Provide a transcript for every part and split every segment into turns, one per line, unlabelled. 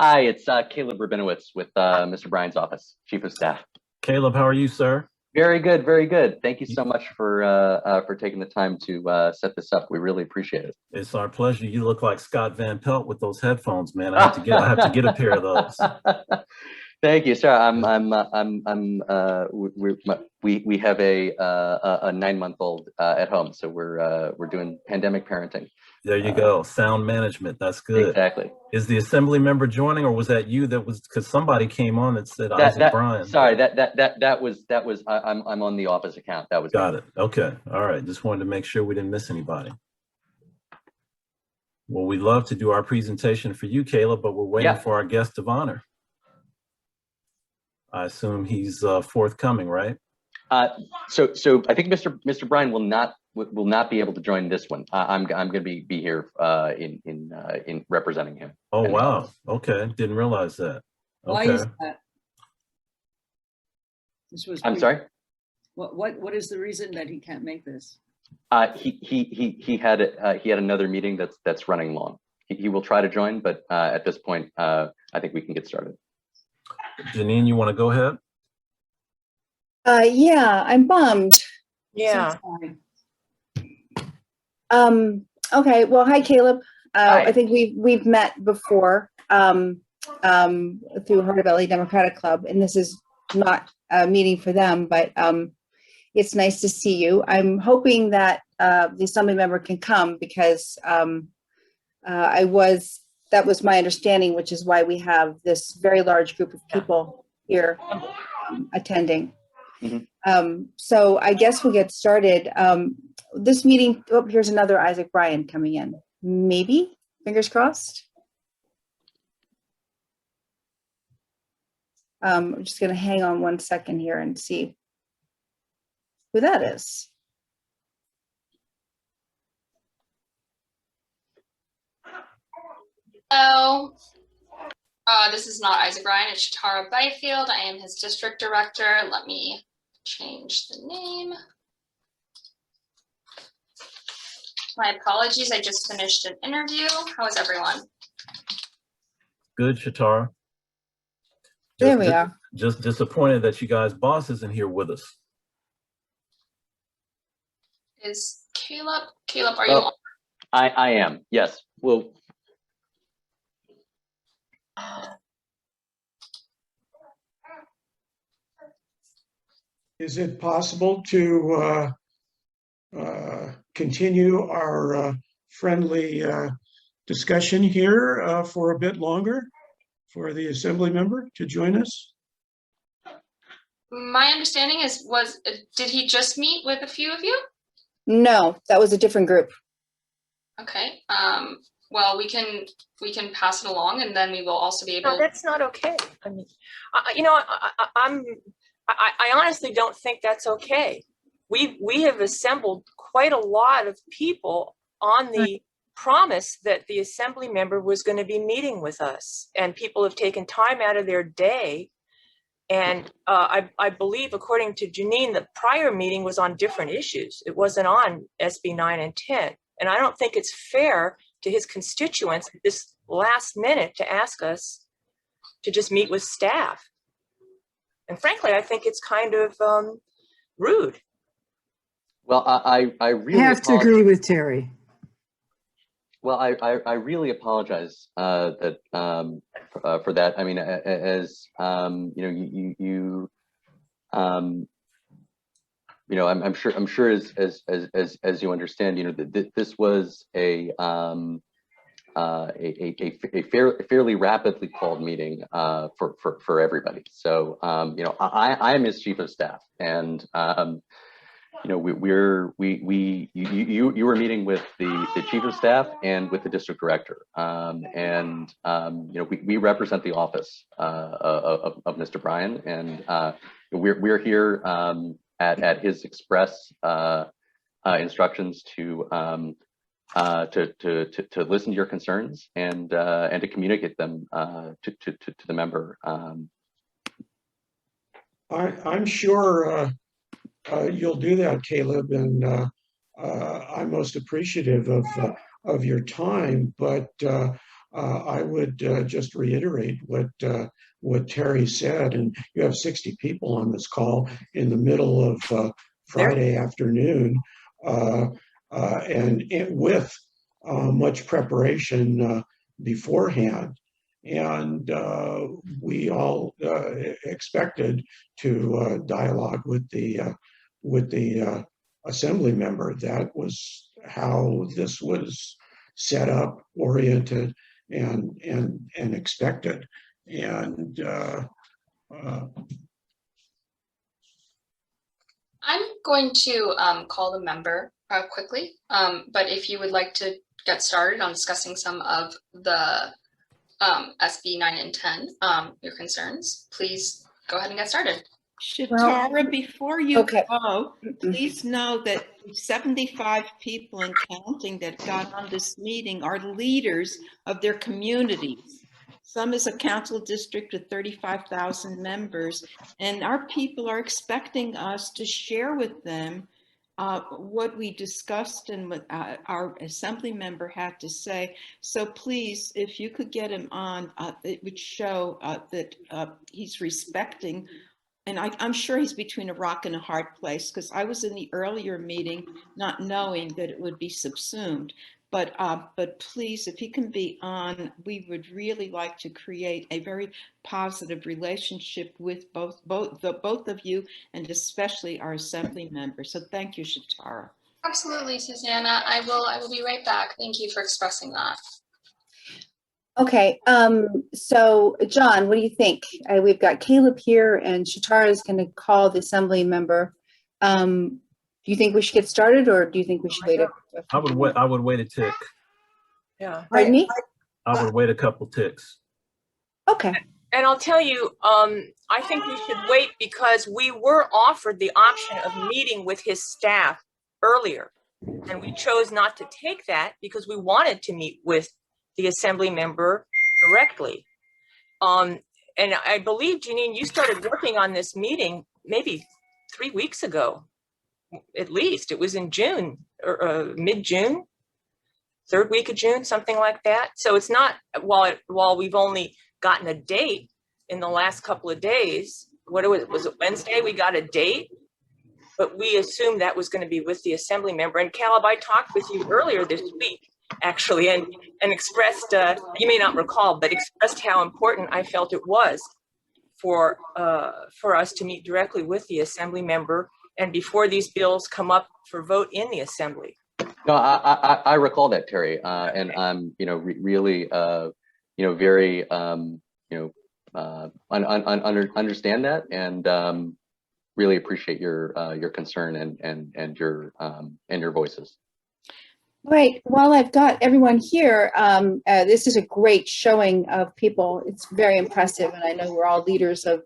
Hi, it's Caleb Rabinowitz with Mr. Bryan's office, Chief of Staff.
Caleb, how are you, sir?
Very good, very good. Thank you so much for taking the time to set this up. We really appreciate it.
It's our pleasure. You look like Scott Van Pelt with those headphones, man. I have to get a pair of those.
Thank you, sir. We have a 9-month-old at home, so we're doing pandemic parenting.
There you go. Sound management. That's good.
Exactly.
Is the assembly member joining, or was that you? That was because somebody came on that said Isaac Bryan.
Sorry, that was I'm on the office account. That was
got it. Okay. All right. Just wanted to make sure we didn't miss anybody. Well, we'd love to do our presentation for you, Caleb, but we're waiting for our guest of honor. I assume he's forthcoming, right?
So I think Mr. Bryan will not be able to join this one. I'm going to be here in representing him.
Oh wow! Okay, didn't realize that. Okay.
Why is that?
I'm sorry.
What is the reason that he can't make this?
He had another meeting that's running long. He will try to join, but at this point, I think we can get started.
Janine, you want to go ahead?
Yeah, I'm bummed.
Yeah.
Okay. Well, hi, Caleb.
Hi.
I think we've met before through Heart of LA Democratic Club, and this is not a meeting for them, but it's nice to see you. I'm hoping that the assembly member can come because that was my understanding, which is why we have this very large group of people here attending.
Mm-hmm.
So I guess we'll get started. This meeting, oh, here's another Isaac Bryan coming in. Maybe, fingers crossed. I'm just gonna hang on 1 second here and see who that is.
Hello, this is not Isaac Bryan, it's Shatara Byfield. I am his district director. Let me change the name. My apologies, I just finished an interview. How is everyone?
Good, Shatara.
There we are.
Just disappointed that you guys' boss isn't here with us.
Is Caleb, are you on?
I am, yes. Well,
is it possible to continue our friendly discussion here for a bit longer for the assembly member to join us?
My understanding did he just meet with a few of you?
No, that was a different group.
Okay, well, we can pass it along, and then we will also be able.
No, that's not okay. I mean, I honestly don't think that's okay. We have assembled quite a lot of people on the promise that the assembly member was going to be meeting with us, and people have taken time out of their day. And I believe, according to Janine, the prior meeting was on different issues. It wasn't on SB 9 and 10. And I don't think it's fair to his constituents at this last minute to ask us to just meet with staff. And frankly, I think it's kind of rude.
well, I really
have to agree with Terry.
Well, I really apologize that for that. I mean, as I'm sure as you understand, this was a fairly rapidly called meeting for everybody. So I am his chief of staff, and you were meeting with the chief of staff and with the district director, and we represent the office of Mr. Bryan, and we're here at his express instructions to listen to your concerns and to communicate them to the member.
I'm sure you'll do that, Caleb, and I'm most appreciative of your time. But I would just reiterate what Terry said, and you have 60 people on this call in the middle of Friday afternoon, and with much preparation beforehand. And we all expected to dialogue with the assembly member. That was how this was set up, oriented, and expected. And
I'm going to call the member quickly, but if you would like to get started on discussing some of the SB 9 and 10, your concerns, please go ahead and get started.
Shatara, before you
okay.
go, please know that 75 people and counting that got on this meeting are leaders of their communities. Some is a council district with 35,000 members, and our people are expecting us to share with them what we discussed and what our assembly member had to say. So please, if you could get him on, it would show that he's respecting. And I'm sure he's between a rock and a hard place, because I was in the earlier meeting not knowing that it would be subsumed. But please, if he can be on, we would really like to create a very positive relationship with both of you, and especially our assembly members. So thank you, Shatara.
Absolutely, Susanna. I will be right back. Thank you for expressing that.
Okay, so John, what do you think? We've got Caleb here, and Shatara is going to call the assembly member. Do you think we should get started, or do you think we should wait?
I would wait a tick.
Yeah.
Pardon me?
I would wait a couple ticks.
Okay.
And I'll tell you, I think we should wait because we were offered the option of meeting with his staff earlier, and we chose not to take that because we wanted to meet with the assembly member directly. And I believe, Janine, you started working on this meeting maybe 3 weeks ago, at least. It was in June or mid-June, third week of June, something like that. So it's not, while we've only gotten a date in the last couple of days. Was it Wednesday? We got a date, but we assumed that was going to be with the assembly member. And Caleb, I talked with you earlier this week, actually, and expressed, you may not recall, but expressed how important I felt it was for us to meet directly with the assembly member and before these bills come up for vote in the assembly.
No, I recall that, Terry, and I'm, really, very, understand that, and really appreciate your concern and your voices.
Right. While I've got everyone here, this is a great showing of people. It's very impressive, and I know we're all leaders of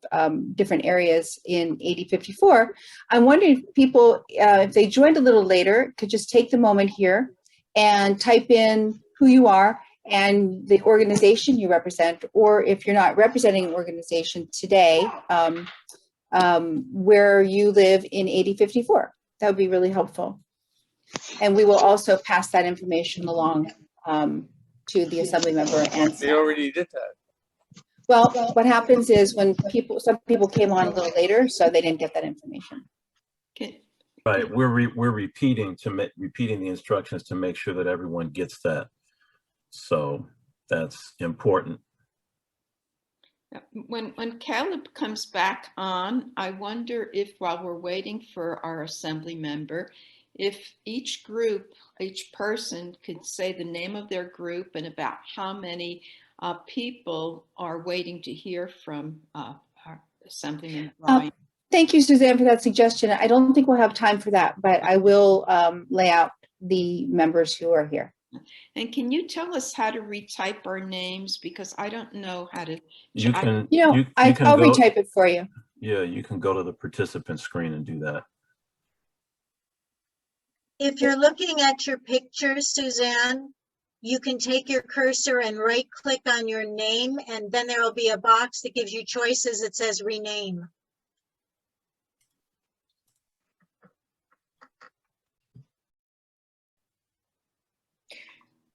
different areas in 8054. I'm wondering if people, if they joined a little later, could just take the moment here and type in who you are and the organization you represent, or if you're not representing an organization today, where you live in 8054. That would be really helpful. And we will also pass that information along to the assembly member and staff.
They already did that.
Well, what happens is when some people came on a little later, so they didn't get that information.
Okay.
Right, we're repeating the instructions to make sure that everyone gets that. So that's important.
When Caleb comes back on, I wonder if, while we're waiting for our assembly member, if each group, each person could say the name of their group and about how many people are waiting to hear from our Assemblyman Bryan.
Thank you, Suzanne, for that suggestion. I don't think we'll have time for that, but I will lay out the members who are here.
And can you tell us how to retype our names? Because I don't know how to.
I'll retype it for you.
Yeah, you can go to the participant screen and do that.
If you're looking at your pictures, Suzanne, you can take your cursor and right click on your name, and then there will be a box that gives you choices. It says rename.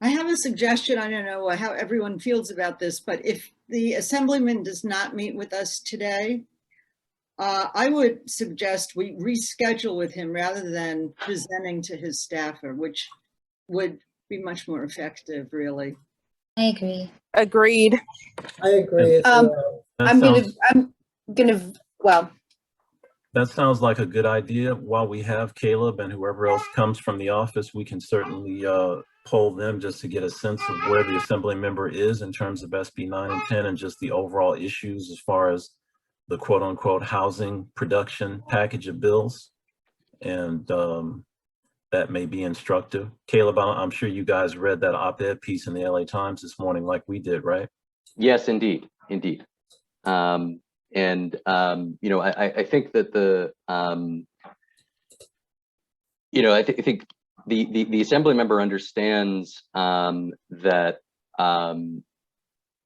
I have a suggestion. I don't know how everyone feels about this, but if the assemblyman does not meet with us today, I would suggest we reschedule with him rather than presenting to his staffer, which would be much more effective, really.
I agree.
Agreed.
I agree as
Um,
well.
That
well,
That sounds like a good idea. While we have Caleb and whoever else comes from the office, we can certainly poll them just to get a sense of where the assembly member is in terms of SB 9 and 10 and just the overall issues as far as the quote unquote housing production package of bills. And that may be instructive. Caleb, I'm sure you guys read that op-ed piece in the LA Times this morning like we did, right?
Yes, indeed, indeed. You know, I think that the you know, I think the assembly member understands that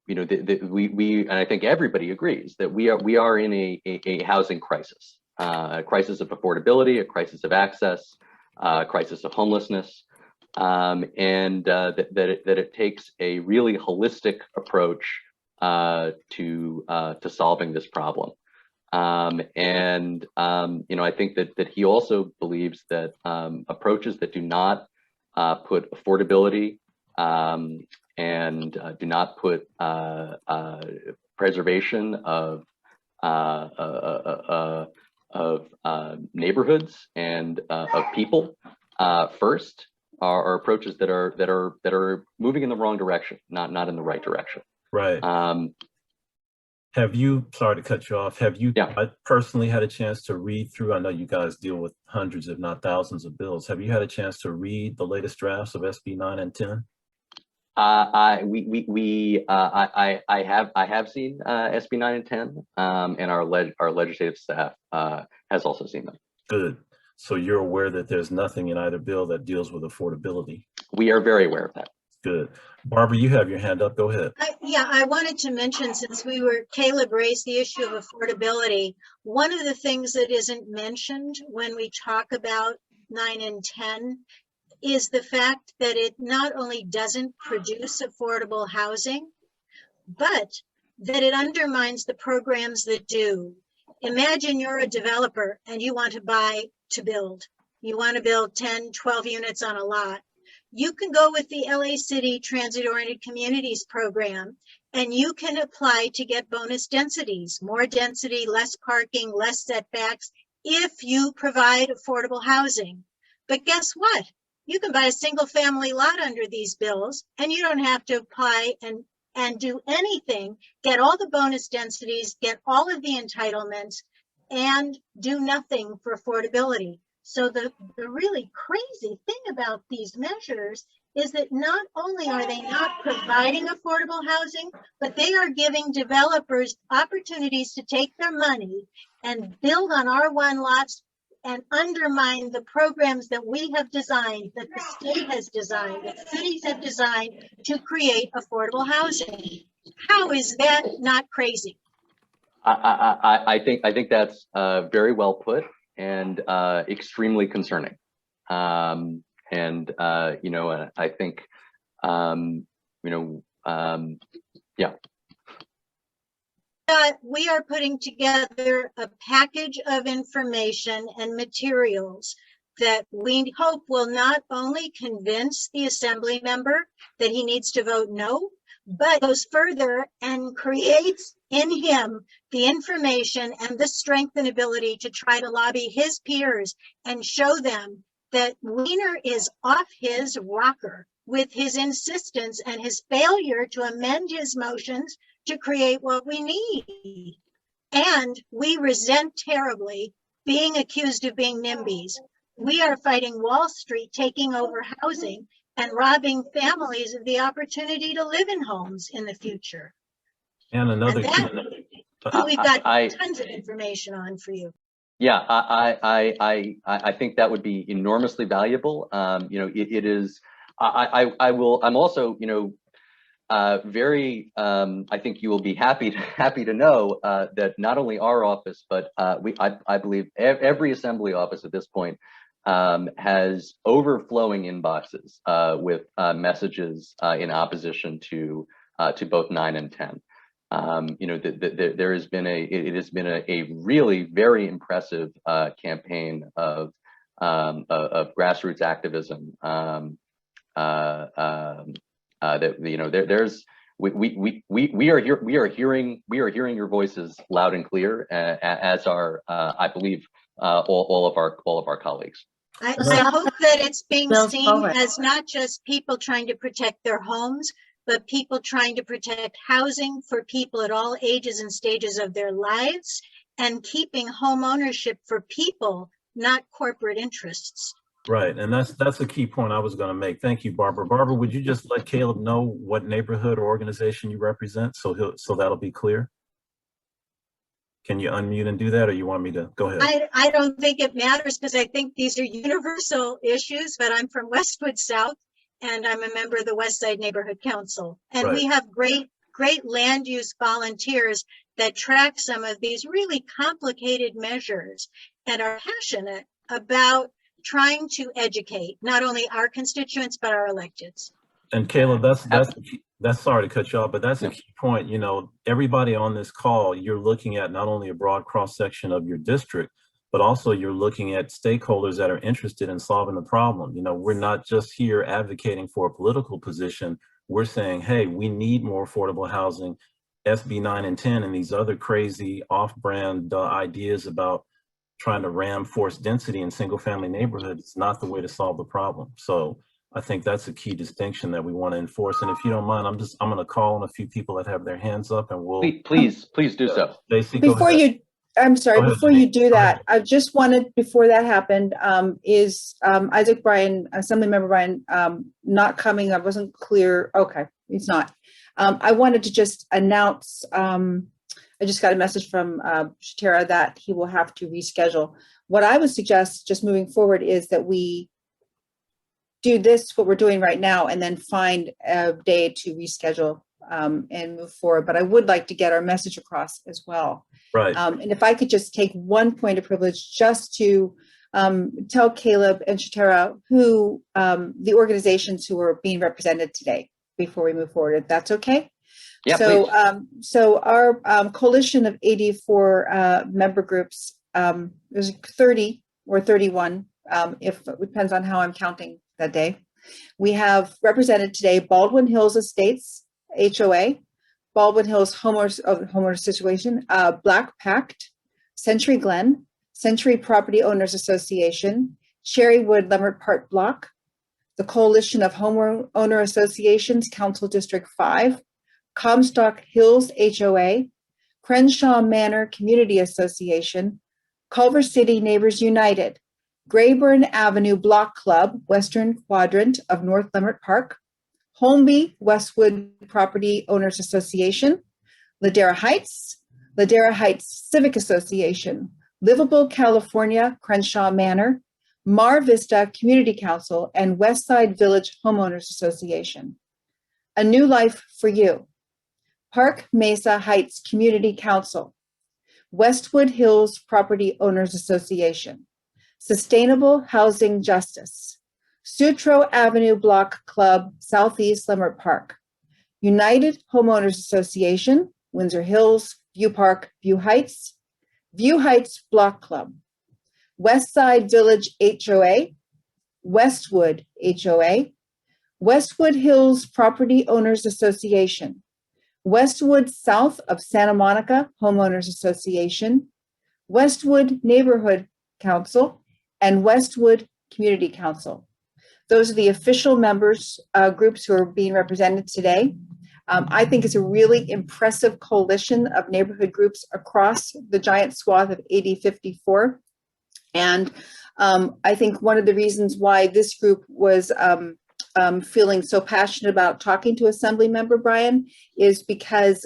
you know, we and I think everybody agrees that we are in a housing crisis, a crisis of affordability, a crisis of access, a crisis of homelessness, and that it takes a really holistic approach to solving this problem. You know, I think that he also believes that approaches that do not put affordability and do not put preservation of neighborhoods and of people first are approaches that are moving in the wrong direction, not in the right direction.
Right. Have you, sorry to cut you off, have you personally had a chance to read through, I know you guys deal with hundreds if not thousands of bills, have you had a chance to read the latest drafts of SB 9 and 10?
I have seen SB 9 and 10, and our legislative staff has also seen them.
Good. So you're aware that there's nothing in either bill that deals with affordability?
We are very aware of that.
Good. Barbara, you have your hand up. Go ahead.
I wanted to mention, since Caleb raised the issue of affordability, one of the things that isn't mentioned when we talk about 9 and 10 is the fact that it not only doesn't produce affordable housing, but that it undermines the programs that do. Imagine you're a developer and you want to buy to build. You want to build 10, 12 units on a lot. You can go with the LA City Transit-Oriented Communities program, and you can apply to get bonus densities, more density, less parking, less setbacks, if you provide affordable housing. But guess what? You can buy a single family lot under these bills, and you don't have to apply and do anything, get all the bonus densities, get all of the entitlements, and do nothing for affordability. So the really crazy thing about these measures is that not only are they not providing affordable housing, but they are giving developers opportunities to take their money and build on R1 lots and undermine the programs that we have designed, that the state has designed, that cities have designed to create affordable housing. How is that not crazy?
I think that's very well put and extremely concerning. You know, I think, you know, yeah.
We are putting together a package of information and materials that we hope will not only convince the assembly member that he needs to vote no, but goes further and creates in him the information and the strength and ability to try to lobby his peers and show them that Wiener is off his rocker with his insistence and his failure to amend his motions to create what we need. And we resent terribly being accused of being NIMBYs. We are fighting Wall Street taking over housing and robbing families of the opportunity to live in homes in the future.
And another
we've got tons of information on for you.
Yeah, I think that would be enormously valuable. You know, it is. I'm also, you know, very. I think you will be happy to know that not only our office, but I believe every assembly office at this point has overflowing inboxes with messages in opposition to both 9 and 10. You know, there has been it has been a really very impressive campaign of grassroots activism that, you know, we are hearing your voices loud and clear, as are I believe all of our colleagues.
I hope that it's being
Bill's
seen
forward.
as not just people trying to protect their homes, but people trying to protect housing for people at all ages and stages of their lives, and keeping home ownership for people, not corporate interests.
Right, and that's a key point I was going to make. Thank you, Barbara. Barbara, would you just let Caleb know what neighborhood or organization you represent, so that'll be clear? Can you unmute and do that, or you want me to go ahead?
I don't think it matters, because I think these are universal issues, but I'm from Westwood South, and I'm a member of the West Side Neighborhood Council. And we have great land use volunteers that track some of these really complicated measures and are passionate about trying to educate not only our constituents, but our electeds.
And Caleb, that's sorry to cut you off, but that's a key point. You know, everybody on this call, you're looking at not only a broad cross section of your district, but also you're looking at stakeholders that are interested in solving the problem. You know, we're not just here advocating for a political position. We're saying, hey, we need more affordable housing. SB 9 and 10 and these other crazy off-brand ideas about trying to ram forced density in single-family neighborhoods is not the way to solve the problem. So I think that's a key distinction that we want to enforce. And if you don't mind, I'm going to call on a few people that have their hands up, and we'll
please do so.
Stacey,
Before you, I'm sorry, before you do that, I just wanted, before that happened, is Isaac Bryan, Assembly Member Bryan, not coming? I wasn't clear. Okay, he's not. I wanted to just announce, I just got a message from Shatera that he will have to reschedule. What I would suggest just moving forward is that we do this, what we're doing right now, and then find a day to reschedule and move forward. But I would like to get our message across as well.
Right.
And if I could just take one point of privilege just to tell Caleb and Shatera who the organizations who are being represented today before we move forward, if that's okay.
Yeah,
so,
please.
So our coalition of 84 member groups, there's 30 or 31, if it depends on how I'm counting that day. We have represented today Baldwin Hills Estates, HOA, Baldwin Hills Homeowners Situation, Black Pact, Century Glen, Century Property Owners Association, Cherrywood Leimert Park Block, the Coalition of Homeowner Associations, Council District 5, Comstock Hills HOA, Crenshaw Manor Community Association, Culver City Neighbors United, Grayburn Avenue Block Club, Western Quadrant of North Leimert Park, Holmby Westwood Property Owners Association, Ladera Heights Civic Association, Livable California Crenshaw Manor, Mar Vista Community Council, and Westside Village Homeowners Association. A New Life for You, Park Mesa Heights Community Council, Westwood Hills Property Owners Association, Sustainable Housing Justice, Sutro Avenue Block Club, Southeast Leimert Park, United Homeowners Association, Windsor Hills, View Park, View Heights Block Club, Westside Village HOA, Westwood HOA, Westwood Hills Property Owners Association, Westwood South of Santa Monica Homeowners Association, Westwood Neighborhood Council, and Westwood Community Council. Those are the official members groups who are being represented today. I think it's a really impressive coalition of neighborhood groups across the giant swath of 8054. And I think one of the reasons why this group was feeling so passionate about talking to Assembly Member Bryan is because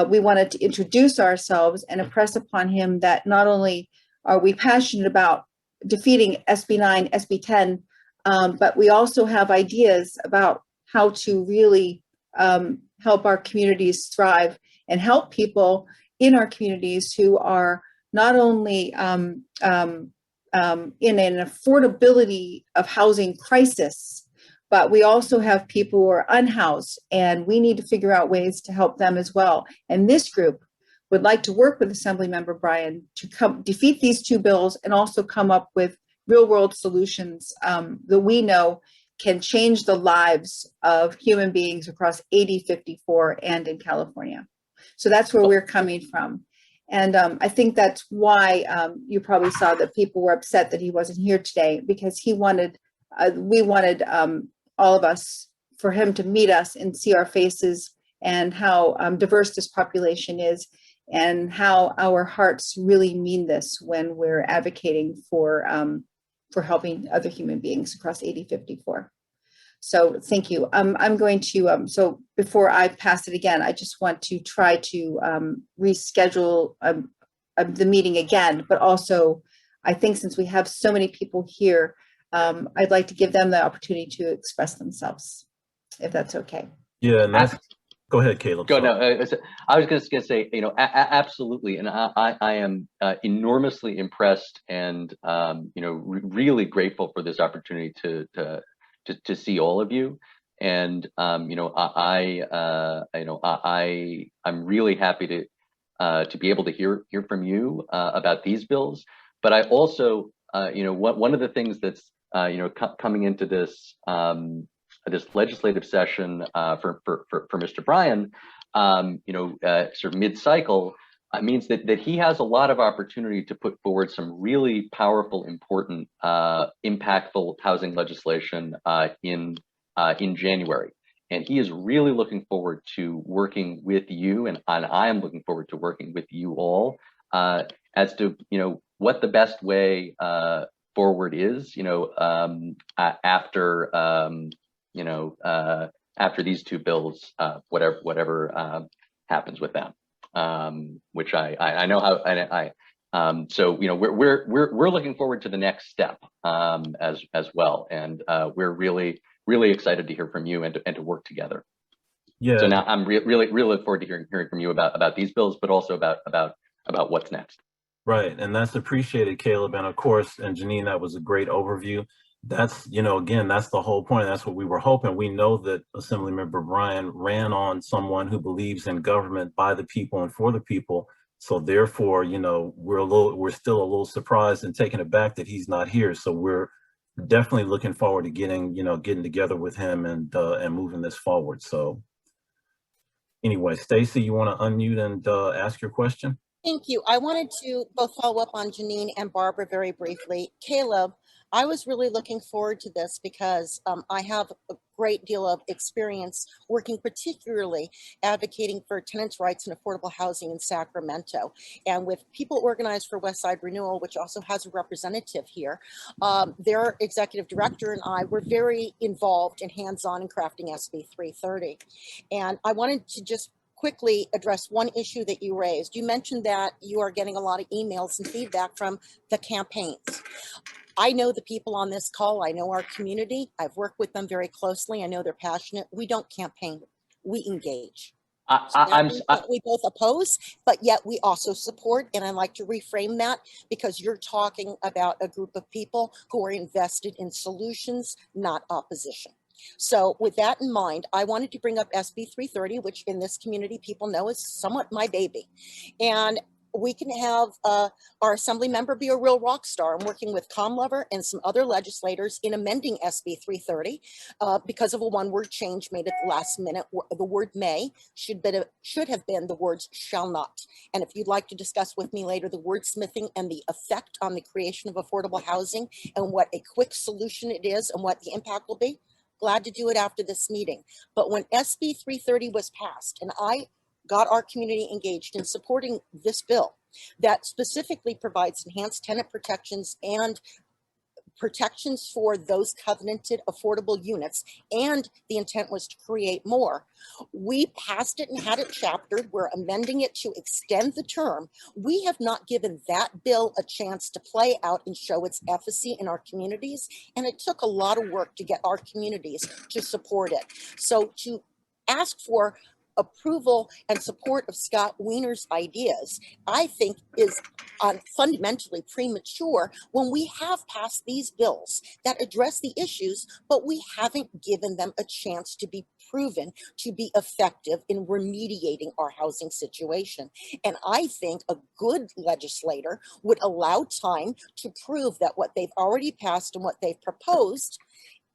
we wanted to introduce ourselves and impress upon him that not only are we passionate about defeating SB 9, SB 10, but we also have ideas about how to really help our communities thrive and help people in our communities who are not only in an affordability of housing crisis, but we also have people who are unhoused, and we need to figure out ways to help them as well. And this group would like to work with Assembly Member Bryan to defeat these two bills and also come up with real world solutions that we know can change the lives of human beings across 8054 and in California. So that's where we're coming from. And I think that's why you probably saw that people were upset that he wasn't here today, because he wanted, we wanted all of us, for him to meet us and see our faces and how diverse this population is and how our hearts really mean this when we're advocating for helping other human beings across 8054. So thank you. I'm going to, so before I pass it again, I just want to try to reschedule the meeting again, but also I think since we have so many people here, I'd like to give them the opportunity to express themselves, if that's okay.
Yeah, and that's, go ahead, Caleb.
Go, no, I was just going to say, absolutely. And I am enormously impressed and, really grateful for this opportunity to see all of you. And, I'm really happy to be able to hear from you about these bills. But I also, one of the things that's, coming into this, this legislative session for Mr. Bryan, sort of mid-cycle, means that he has a lot of opportunity to put forward some really powerful, important, impactful housing legislation in January. And he is really looking forward to working with you, and I am looking forward to working with you all as to what the best way forward is. After these two bills, whatever happens with them, which I know how so we're looking forward to the next step as well, and we're really excited to hear from you and to work together.
Yeah.
So now I'm really look forward to hearing from you about these bills, but also about what's next.
Right, and that's appreciated, Caleb, and of course, and Janine, that was a great overview. That's, again, that's the whole point. That's what we were hoping. We know that Assemblymember Bryan ran on someone who believes in government by the people and for the people. So therefore, we're still a little surprised and taken aback that he's not here. So we're definitely looking forward to getting together with him and moving this forward. So anyway, Stacy, you want to unmute and ask your question?
Thank you. I wanted to both follow up on Janine and Barbara very briefly. Caleb, I was really looking forward to this because I have a great deal of experience working, particularly advocating for tenants' rights and affordable housing in Sacramento. And with People Organized for Westside Renewal, which also has a representative here, their executive director and I were very involved and hands-on in crafting SB 330. And I wanted to just quickly address one issue that you raised. You mentioned that you are getting a lot of emails and feedback from the campaigns. I know the people on this call. I know our community. I've worked with them very closely. I know they're passionate. We don't campaign. We engage. We both oppose, but yet we also support. And I like to reframe that because you're talking about a group of people who are invested in solutions, not opposition. So with that in mind, I wanted to bring up SB 330, which in this community people know is somewhat my baby. And we can have our assembly member be a real rock star. I'm working with ComLover and some other legislators in amending SB 330 because of a one-word change made at the last minute. The word may should have been the words shall not. And if you'd like to discuss with me later the wordsmithing and the effect on the creation of affordable housing and what a quick solution it is and what the impact will be, glad to do it after this meeting. But when SB 330 was passed and I got our community engaged in supporting this bill that specifically provides enhanced tenant protections and protections for those covenanted affordable units, and the intent was to create more. We passed it and had it chaptered. We're amending it to extend the term. We have not given that bill a chance to play out and show its efficacy in our communities, and it took a lot of work to get our communities to support it. So to ask for approval and support of Scott Wiener's ideas, I think is fundamentally premature when we have passed these bills that address the issues, but we haven't given them a chance to be proven to be effective in remediating our housing situation. And I think a good legislator would allow time to prove that what they've already passed and what they've proposed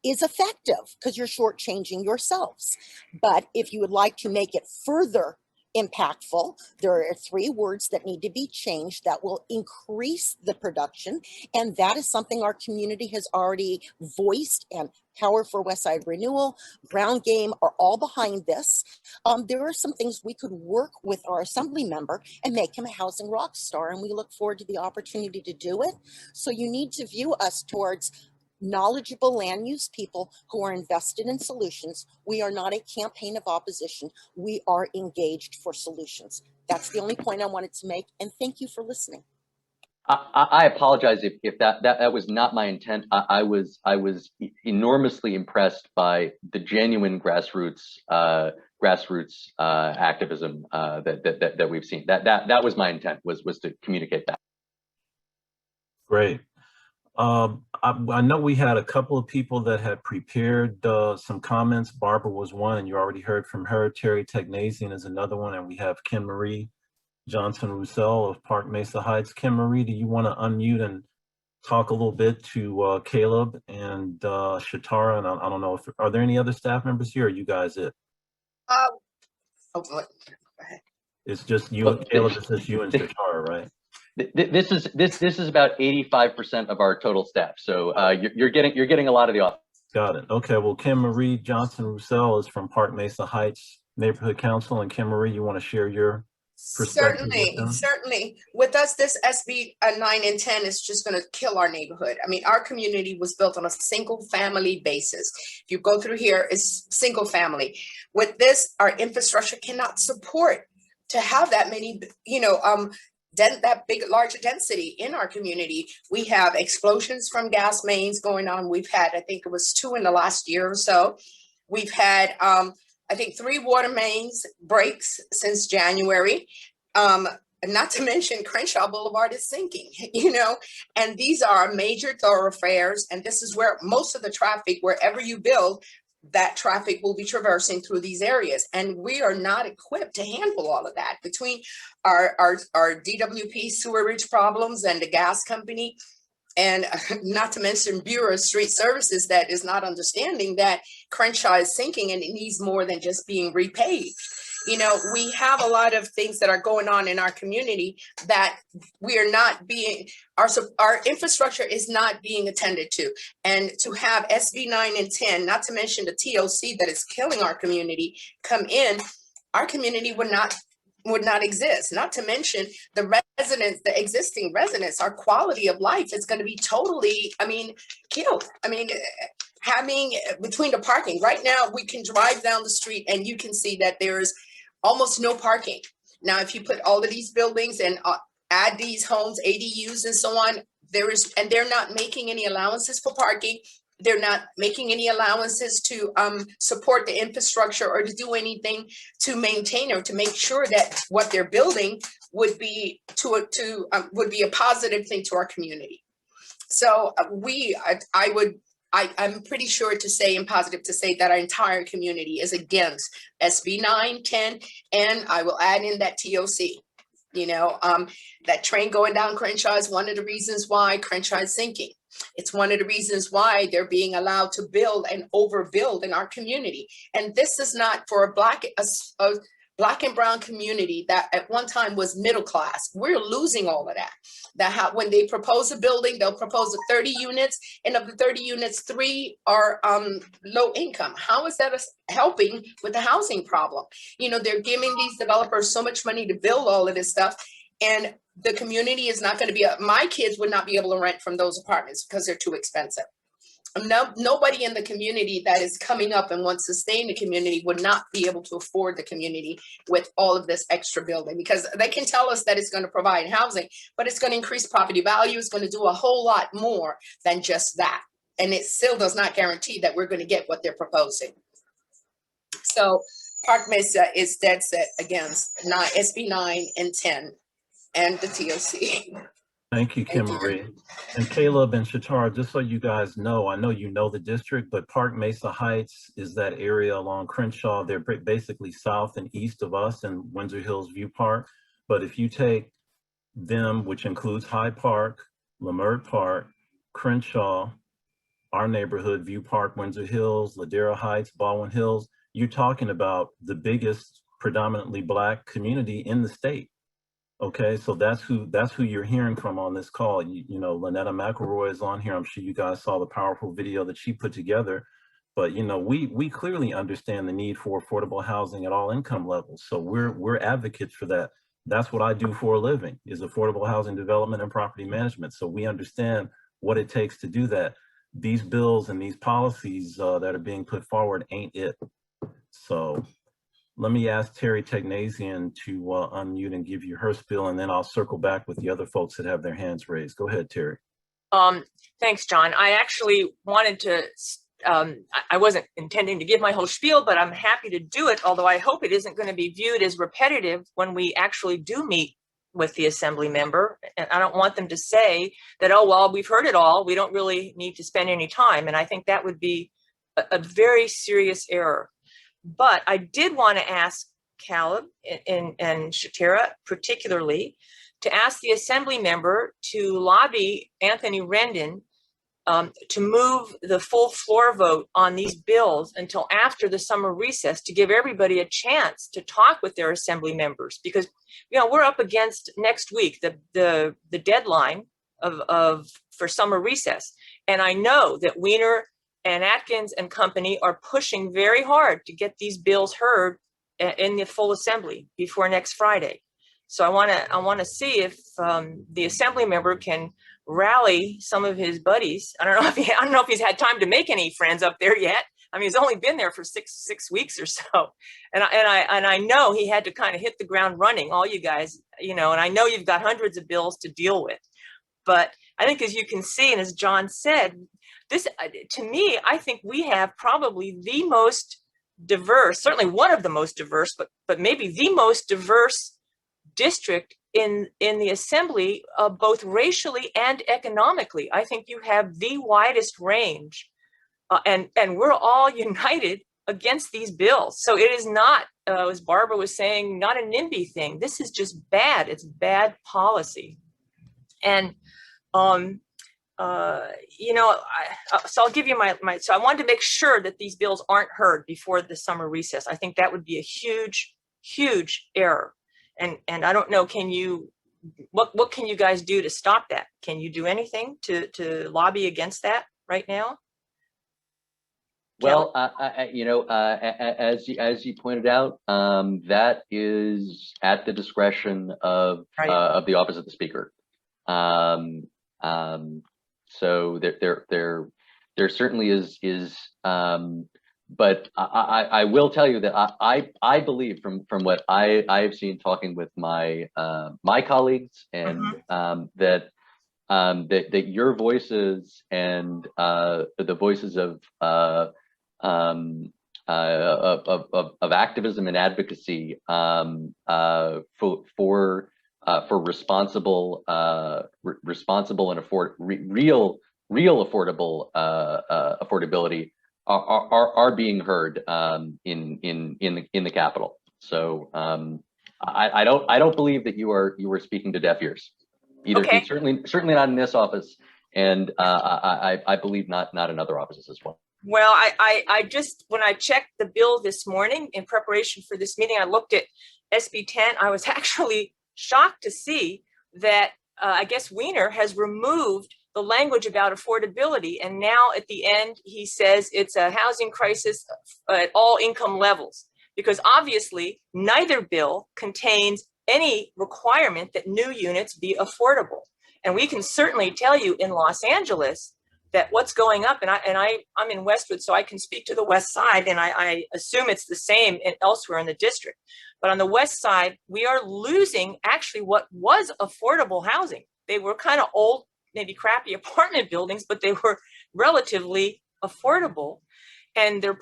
is effective, because you're shortchanging yourselves. But if you would like to make it further impactful, there are 3 words that need to be changed that will increase the production. And that is something our community has already voiced, and Power for West Side Renewal, Ground Game are all behind this. There are some things we could work with our assembly member and make him a housing rock star. And we look forward to the opportunity to do it. So you need to view us towards knowledgeable land use people who are invested in solutions. We are not a campaign of opposition. We are engaged for solutions. That's the only point I wanted to make. And thank you for listening.
I apologize if that was not my intent. I was enormously impressed by the genuine grassroots activism that we've seen. That was my intent, was to communicate that.
Great. I know we had a couple of people that had prepared some comments. Barbara was one, and you already heard from her. Terry Tegnasian is another one, and we have Kim Marie Johnson-Roussel of Park Mesa Heights. Kim Marie, do you want to unmute and talk a little bit to Caleb and Shatara? And I don't know, are there any other staff members here, or are you guys it?
Go ahead.
It's just you, Caleb, it's just you and Shatara, right?
This is about 85% of our total staff. So you're getting a lot of the office.
Got it. Okay. Well, Kim Marie Johnson-Roussel is from Park Mesa Heights Neighborhood Council, and Kim Marie, you want to share your perspective?
Certainly. With us, this SB 9 and 10 is just going to kill our neighborhood. I mean, our community was built on a single family basis. If you go through here, it's single family. With this, our infrastructure cannot support to have that many, that big, large density in our community. We have explosions from gas mains going on. We've had, I think it was 2 in the last year or so. We've had, I think 3 water mains breaks since January. Not to mention Crenshaw Boulevard is sinking, and these are major thoroughfares. And this is where most of the traffic, wherever you build, that traffic will be traversing through these areas. And we are not equipped to handle all of that between our DWP sewerage problems and the gas company. And not to mention Bureau of Street Services that is not understanding that Crenshaw is sinking and it needs more than just being repaved. We have a lot of things that are going on in our community that we are not being, our infrastructure is not being attended to. And to have SB 9 and 10, not to mention the TOC that is killing our community, come in, our community would not exist. Not to mention the existing residents, our quality of life is going to be totally, killed. Having between the parking right now, we can drive down the street and you can see that there's almost no parking. Now, if you put all of these buildings and add these homes, ADUs and so on, and they're not making any allowances for parking. They're not making any allowances to support the infrastructure or to do anything to maintain or to make sure that what they're building would be would be a positive thing to our community. So I'm pretty sure to say and positive to say that our entire community is against SB 9, 10, and I will add in that TOC. That train going down Crenshaw is one of the reasons why Crenshaw is sinking. It's one of the reasons why they're being allowed to build and overbuild in our community. And this is not for a black and brown community that at one time was middle class. We're losing all of that. When they propose a building, they'll propose 30 units, and of the 30 units, 3 are low income. How is that helping with the housing problem? They're giving these developers so much money to build all of this stuff, and the community is not going to be, my kids would not be able to rent from those apartments because they're too expensive. Nobody in the community that is coming up and wants to stay in the community would not be able to afford the community with all of this extra building, because they can tell us that it's going to provide housing, but it's going to increase property value. It's going to do a whole lot more than just that. And it still does not guarantee that we're going to get what they're proposing. So Park Mesa is dead set against SB 9 and 10 and the TOC.
Thank you, Kim Marie. And Caleb and Shatara, just so you guys know, I know you know the district, but Park Mesa Heights is that area along Crenshaw. They're basically south and east of us in Windsor Hills View Park. But if you take them, which includes Hyde Park, Leimert Park, Crenshaw, our neighborhood, View Park, Windsor Hills, Ladera Heights, Baldwin Hills, you're talking about the biggest predominantly Black community in the state. Okay, so that's who you're hearing from on this call. You know, Lynetta McElroy is on here. I'm sure you guys saw the powerful video that she put together. But you know, we clearly understand the need for affordable housing at all income levels. So we're advocates for that. That's what I do for a living, is affordable housing development and property management. So we understand what it takes to do that. These bills and these policies that are being put forward ain't it. So let me ask Terry Tegnasian to unmute and give you her spiel, and then I'll circle back with the other folks that have their hands raised. Go ahead, Terry.
Thanks, John. I actually wanted to, I wasn't intending to give my whole spiel, but I'm happy to do it, although I hope it isn't going to be viewed as repetitive when we actually do meet with the assembly member. And I don't want them to say that, oh, well, we've heard it all, we don't really need to spend any time. And I think that would be a very serious error. But I did want to ask Caleb and Shatara particularly to ask the assembly member to lobby Anthony Rendon to move the full floor vote on these bills until after the summer recess, to give everybody a chance to talk with their assembly members, because we're up against next week the deadline for summer recess, and I know that Weiner and Atkins and company are pushing very hard to get these bills heard in the full assembly before next Friday. So I want to see if the assembly member can rally some of his buddies. I don't know if he's had time to make any friends up there yet. I mean, he's only been there for six weeks or so, and I know he had to kind of hit the ground running. All you guys, and I know you've got hundreds of bills to deal with, but I think, as you can see, and as John said, this, to me, I think we have probably the most diverse, certainly one of the most diverse, but maybe the most diverse district in the assembly, both racially and economically. I think you have the widest range, and we're all united against these bills. So it is not, as Barbara was saying, not a NIMBY thing. This is just bad. It's bad policy. And so I'll give you so I wanted to make sure that these bills aren't heard before the summer recess. I think that would be a huge, huge error. And I don't know, what can you guys do to stop that? Can you do anything to lobby against that right now?
Well, as you pointed out, that is at the discretion of the office of the speaker. So there certainly is, but I will tell you that I believe from what I've seen talking with my colleagues, and that your voices and the voices of activism and advocacy for responsible and real affordable affordability are being heard in the Capitol. So I don't believe that you are speaking to deaf ears either.
Okay.
Certainly not in this office, and I believe not in other offices as well.
Well, I just, when I checked the bill this morning in preparation for this meeting, I looked at SB 10. I was actually shocked to see that I guess Weiner has removed the language about affordability, and now at the end he says it's a housing crisis at all income levels, because obviously neither bill contains any requirement that new units be affordable. And we can certainly tell you in Los Angeles that what's going up, and I'm in Westwood, so I can speak to the West Side, and I assume it's the same elsewhere in the district. But on the West Side, we are losing actually what was affordable housing. They were kind of old, maybe crappy apartment buildings, but they were relatively affordable. And the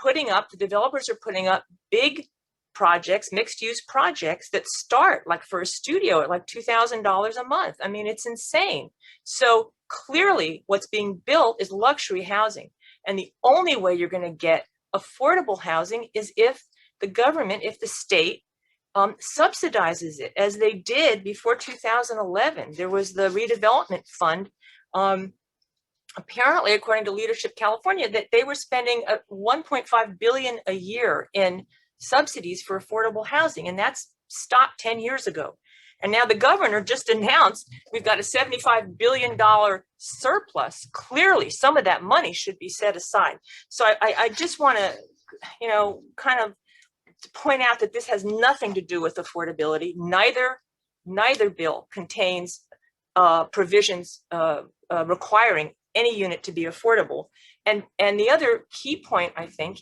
developers are putting up big projects, mixed use projects that start like for a studio at like $2,000 a month. I mean, it's insane. So clearly what's being built is luxury housing. And the only way you're going to get affordable housing is if the government, if the state subsidizes it, as they did before 2011. There was the redevelopment fund. Apparently, according to Leadership California, that they were spending $1.5 billion a year in subsidies for affordable housing, and that's stopped 10 years ago. And now the governor just announced we've got a $75 billion surplus. Clearly, some of that money should be set aside. So I just want to, you know, kind of point out that this has nothing to do with affordability. Neither bill contains provisions requiring any unit to be affordable. And the other key point, I think,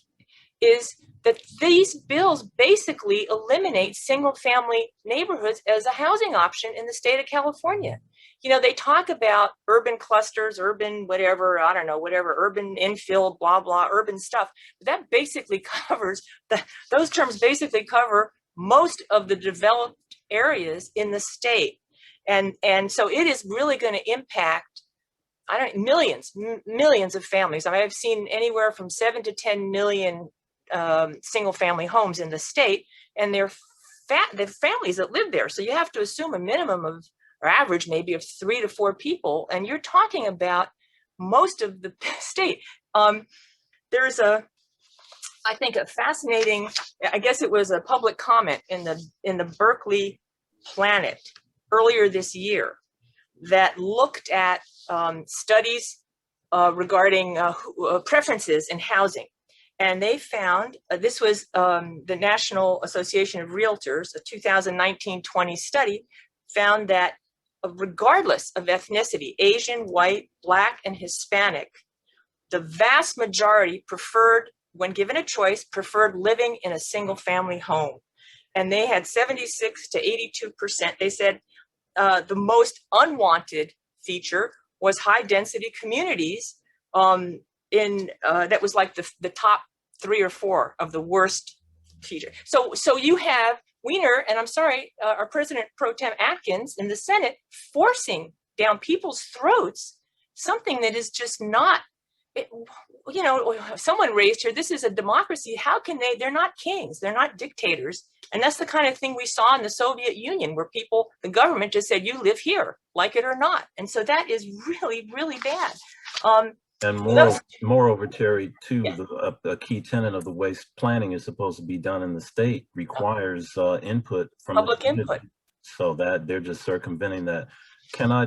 is that these bills basically eliminate single family neighborhoods as a housing option in the state of California. You know, they talk about urban clusters, urban whatever, I don't know, whatever, urban infill, blah, blah, urban stuff. But that basically covers, those terms basically cover most of the developed areas in the state. And so it is really going to impact, millions of families. I mean, I've seen anywhere from 7 to 10 million single family homes in the state, and they're the families that live there. So you have to assume a minimum of, or average maybe, of 3 to 4 people. And you're talking about most of the state. There's I think a fascinating, I guess it was a public comment in the Berkeley Planet earlier this year that looked at studies regarding preferences in housing. And they found, this was the National Association of Realtors, a 2019-20 study, found that regardless of ethnicity, Asian, white, Black, and Hispanic, the vast majority preferred, when given a choice, preferred living in a single family home. And they had 76 to 82%. They said the most unwanted feature was high density communities that was like the top 3 or 4 of the worst feature. So you have Wiener, and I'm sorry, our President Pro Tem Atkins in the Senate forcing down people's throats something that is just not, you know, someone raised here, this is a democracy. How can they're not kings, they're not dictators. And that's the kind of thing we saw in the Soviet Union, where the government just said, you live here, like it or not. And so that is really, really bad.
And moreover, Terry, too, yeah, a key tenet of the way planning is supposed to be done in the state requires input from
public input.
So that they're just circumventing that.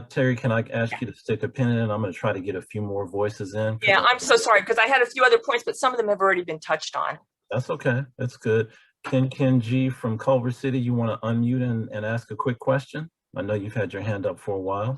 Terry, can I ask you to stick a pin in it? I'm going to try to get a few more voices in.
Yeah, I'm so sorry, because I had a few other points, but some of them have already been touched on.
That's okay. That's good. Ken G from Culver City, you want to unmute and ask a quick question? I know you've had your hand up for a while.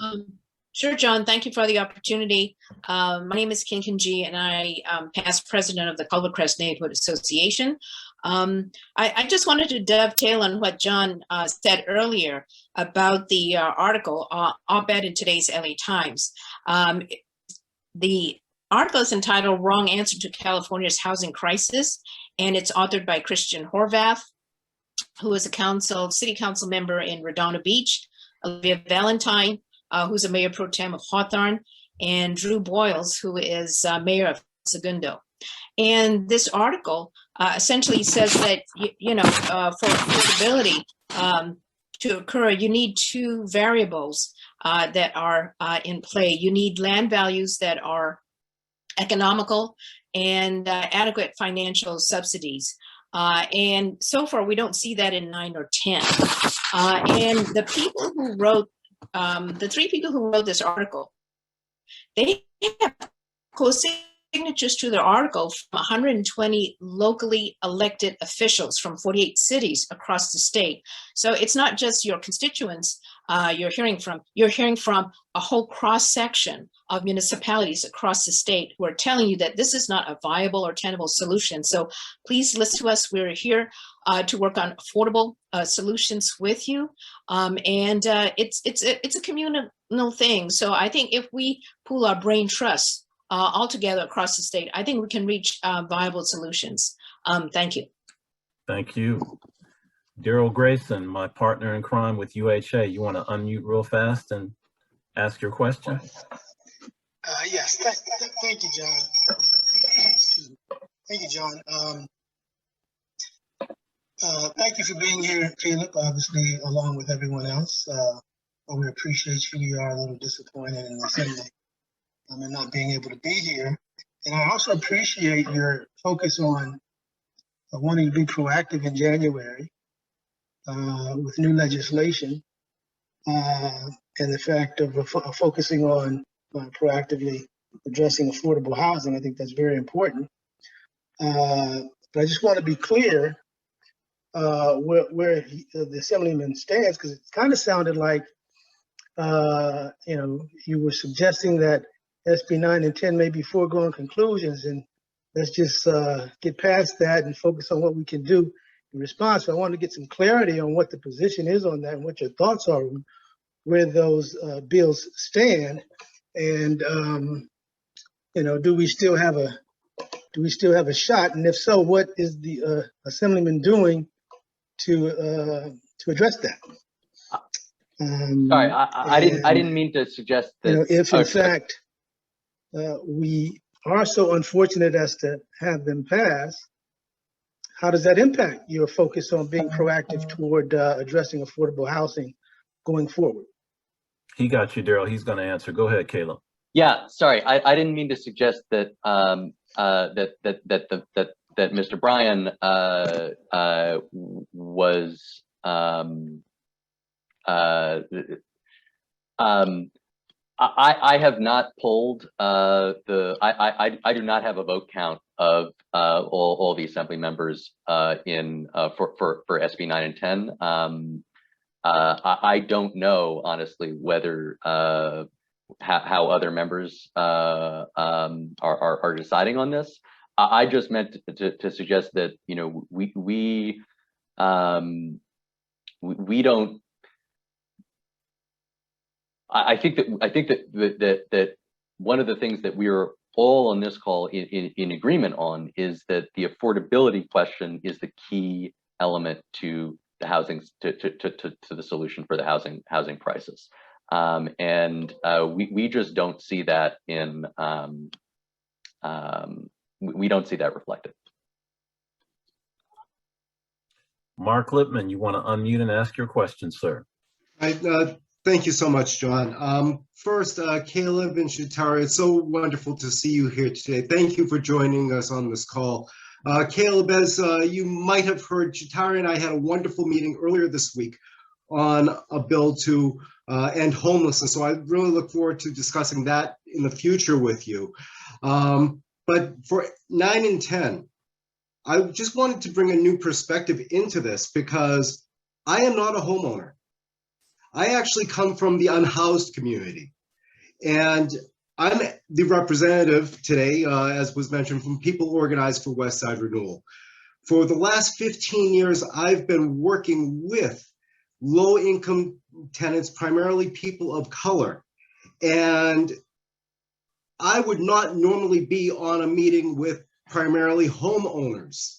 Sure, John. Thank you for the opportunity. My name is Ken G, and I am past president of the Culvercrest Neighborhood Association. I just wanted to dovetail on what John said earlier about the article op-ed in today's LA Times. The article is entitled "Wrong Answer to California's Housing Crisis," and it's authored by Christian Horvath, who is a city council member in Redondo Beach, Olivia Valentine, who's a mayor pro tem of Hawthorne, and Drew Boyles, who is mayor of Segundo. And this article essentially says that, for affordability to occur, you need 2 variables that are in play. You need land values that are economical and adequate financial subsidies. And so far, we don't see that in 9 or 10. And the people who wrote, the 3 people who wrote this article, they have co-signatures to the article from 120 locally elected officials from 48 cities across the state. So it's not just your constituents you're hearing from a whole cross-section of municipalities across the state who are telling you that this is not a viable or tenable solution. So please listen to us. We're here to work on affordable solutions with you. It's a communal thing. So I think if we pool our brain trust all together across the state, I think we can reach viable solutions. Thank you.
Thank you. Daryl Grayson, my partner in crime with UHA, you want to unmute real fast and ask your question?
Yes, thank you, John. Excuse me. Thank you, John. Thank you for being here, Caleb, obviously, along with everyone else. We appreciate you. We are a little disappointed in the Assembly and not being able to be here. And I also appreciate your focus on wanting to be proactive in January with new legislation and the fact of focusing on proactively addressing affordable housing. I think that's very important. But I just want to be clear where the Assemblyman stands, because it kind of sounded like you were suggesting that SB 9 and 10 may be foregone conclusions, and let's just get past that and focus on what we can do in response. So I want to get some clarity on what the position is on that and what your thoughts are, where those bills stand, and do we still have a shot? And if so, what is the Assemblyman doing to address that?
Sorry, I didn't mean to suggest that.
If in fact we are so unfortunate as to have them pass, how does that impact your focus on being proactive toward addressing affordable housing going forward?
He got you, Daryl. He's going to answer. Go ahead, Caleb.
Yeah, sorry, I didn't mean to suggest that that Mr. Bryan was I have not polled I do not have a vote count of all the Assembly members in for SB 9 and 10. I don't know honestly whether how other members are deciding on this. I just meant to suggest that we don't. I think that one of the things that we are all on this call in agreement on is that the affordability question is the key element to the housing to the solution for the housing crisis, and we just don't see that in we don't see that reflected.
Mark Lippman, you want to unmute and ask your question, sir?
Thank you so much, John. First, Caleb and Shatara, it's so wonderful to see you here today. Thank you for joining us on this call. Caleb, as you might have heard, Shatara and I had a wonderful meeting earlier this week on a bill to end homelessness. So I really look forward to discussing that in the future with you. But for 9 and 10, I just wanted to bring a new perspective into this because I am not a homeowner. I actually come from the unhoused community, and I'm the representative today, as was mentioned, from People Organized for West Side Renewal. For the last 15 years, I've been working with low-income tenants, primarily people of color, and I would not normally be on a meeting with primarily homeowners.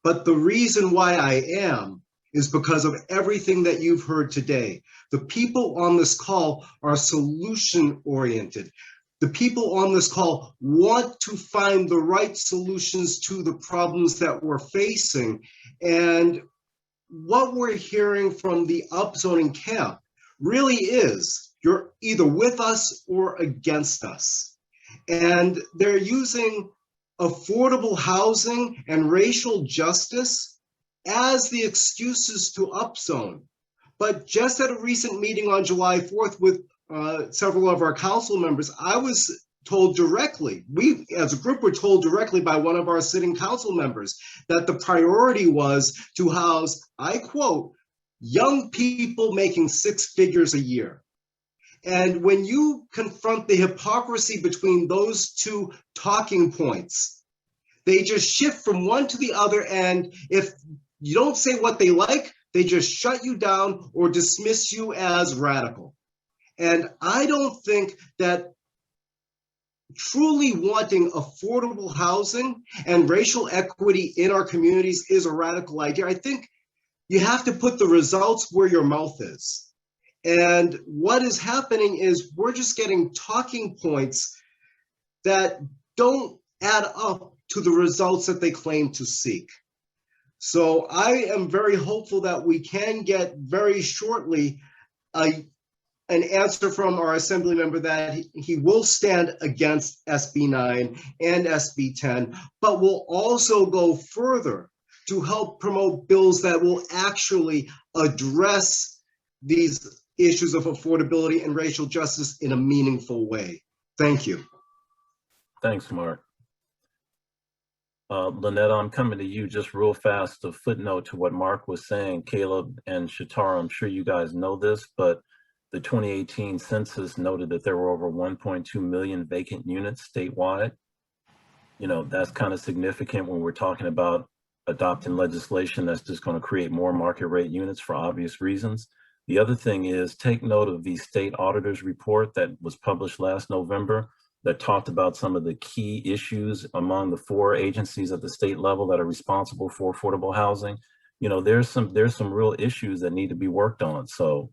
But the reason why I am is because of everything that you've heard today. The people on this call are solution-oriented. The people on this call want to find the right solutions to the problems that we're facing. And what we're hearing from the upzoning camp really is you're either with us or against us. And they're using affordable housing and racial justice as the excuses to upzone. But just at a recent meeting on July 4th with several of our council members, I was told directly, we as a group were told directly by one of our sitting council members that the priority was to house, I quote, young people making 6 figures a year. And when you confront the hypocrisy between those two talking points, they just shift from one to the other, and if you don't say what they like, they just shut you down or dismiss you as radical. And I don't think that truly wanting affordable housing and racial equity in our communities is a radical idea. I think You have to put the results where your mouth is. And what is happening is we're just getting talking points that don't add up to the results that they claim to seek. So I am very hopeful that we can get very shortly an answer from our Assembly member that he will stand against SB 9 and SB 10, but will also go further to help promote bills that will actually address these issues of affordability and racial justice in a meaningful way. Thank you.
Thanks, Mark. Lynette, I'm coming to you just real fast, a footnote to what Mark was saying. Caleb and Shatara, I'm sure you guys know this, but the 2018 census noted that there were over 1.2 million vacant units statewide. You know, that's kind of significant when we're talking about adopting legislation that's just going to create more market rate units for obvious reasons. The other thing is, take note of the state auditor's report that was published last November that talked about some of the key issues among the 4 agencies at the state level that are responsible for affordable housing. You know, there's some real issues that need to be worked on. So,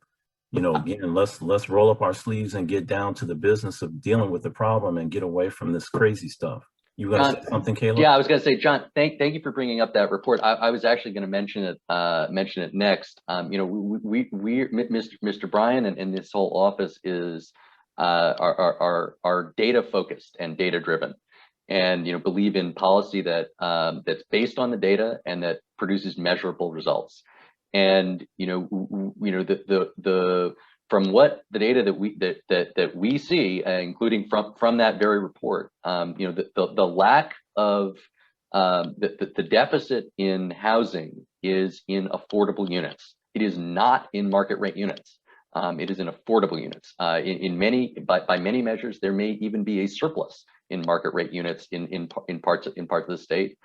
you know, again, let's roll up our sleeves and get down to the business of dealing with the problem and get away from this crazy stuff. You gonna say something, Caleb?
Yeah, I was going to say, John, thank you for bringing up that report. I was actually going to mention it next. You know, Mr. Bryan and this whole office is are data focused and data driven, and you know, believe in policy that that's based on the data and that produces measurable results. And you know, the from what the data that we see, including from that very report, you know, the lack of the deficit in housing is in affordable units. It is not in market rate units. It is in affordable units. By many measures, there may even be a surplus in market rate units in parts of the state,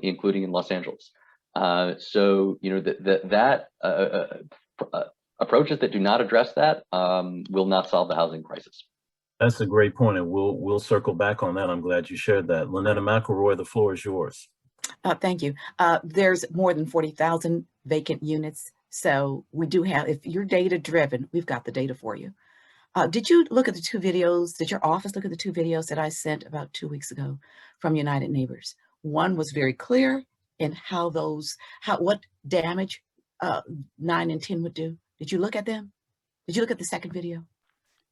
including in Los Angeles. So you know, that approaches that do not address that will not solve the housing crisis.
That's a great point, and we'll circle back on that. I'm glad you shared that. Lynetta McElroy, the floor is yours.
Thank you. There's more than 40,000 vacant units. So we do have, if you're data driven, we've got the data for you. Did you look at the 2 videos? Did your office look at the 2 videos that I sent about 2 weeks ago from United Neighbors? One was very clear in what damage 9 and 10 would do. Did you look at them? Did you look at the second video?